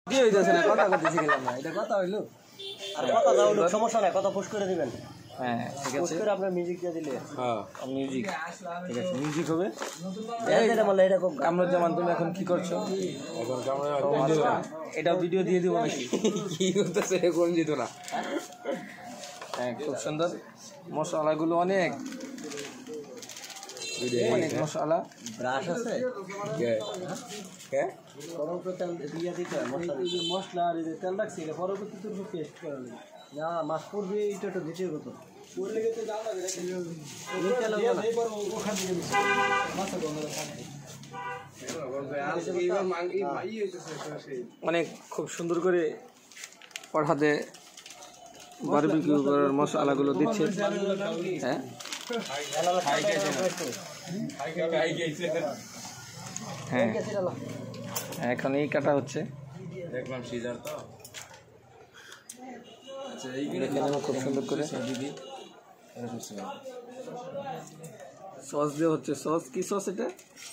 কি হইতাছে না কথা কইতেছি গেলাম না এটা কথা হইলো আর কথা দাও সমস্যা নাই কথা পোস্ট করে দিবেন হ্যাঁ ঠিক আছে পোস্ট করে আপনার মিউজিক দিয়ে দিলে হ্যাঁ মিউজিক ঠিক আছে মিউজিক হবে এটা বলে এটা খুব কামরুজ্জামান তুমি এখন কি করছো এখন ক্যামেরা এটা ভিডিও দিয়ে দিব নাকি কি করতেছে কোন জিতো না হ্যাঁ খুব সুন্দর মশলাগুলো অনেক অনেক মশলা ব্রাশ আছে কে পরবর্তীতে দিয়া দিতে মশলা আর তেল রাখছি এটা পরবর্তীতে তুমি পেস্ট করে নেবে না মাছ পড়বে এটা তো দিতে হবে তো পড়লে তো জাল লাগে এই তেল এই পর ওখান থেকে মাছ গন্ধ থাকে অনেক খুব সুন্দর করে পড়াতে বারবিকিউ করার মশলাগুলো দিচ্ছে হ্যাঁ হ্যাঁ এখন এই কাটা হচ্ছে দেখলাম সিজার তো আচ্ছা এই খুব সুন্দর করে সস দিয়ে হচ্ছে সস কি সস এটা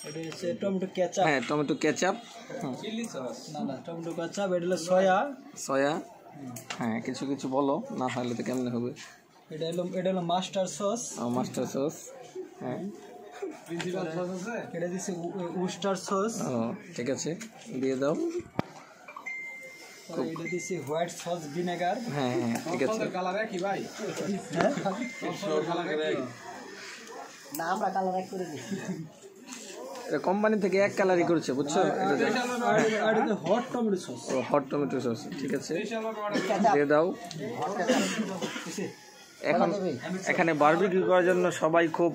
এটা হচ্ছে টমেটো কেচাপ হ্যাঁ টমেটো কেচাপ চিলি সস না টমেটো কেচাপ এটা হলো সয়া সয়া হ্যাঁ কিছু কিছু বলো না হলে তো কেমনে হবে এটা হলো মাস্টার সস মাস্টার সস হ্যাঁ প্রিন্সিপাল সস আছে এটা দিছে উস্টার সস ও ঠিক আছে দিয়ে দাও এটা দিছে হোয়াইট সস ভিনেগার হ্যাঁ হ্যাঁ ঠিক আছে কালার কি ভাই হ্যাঁ সব কালার না আমরা কালার এক করে দিছি এটা কোম্পানি থেকে এক কালারই করেছে বুঝছো এটা হট টমেটো সস ও হট টমেটো সস ঠিক আছে দিয়ে দাও এখন এখানে বারবিকিউ করার জন্য সবাই খুব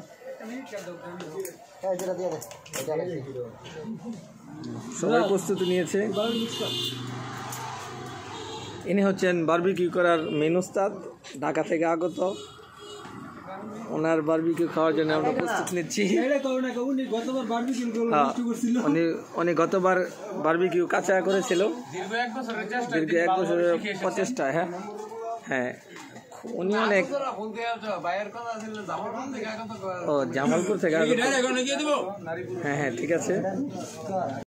সবাই প্রস্তুতি নিয়েছে ইনি হচ্ছেন বারবিকিউ করার মেন উস্তাদ ঢাকা থেকে আগত ওনার বারবিকিউ খাওয়ার জন্য আমরা প্রস্তুতি নিচ্ছি উনি গতবার বারবিকিউ কাঁচা করেছিল দীর্ঘ 1 বছরের প্রচেষ্টা হ্যাঁ হ্যাঁ উনি অনেক ও জামালপুর থেকে হ্যাঁ হ্যাঁ ঠিক আছে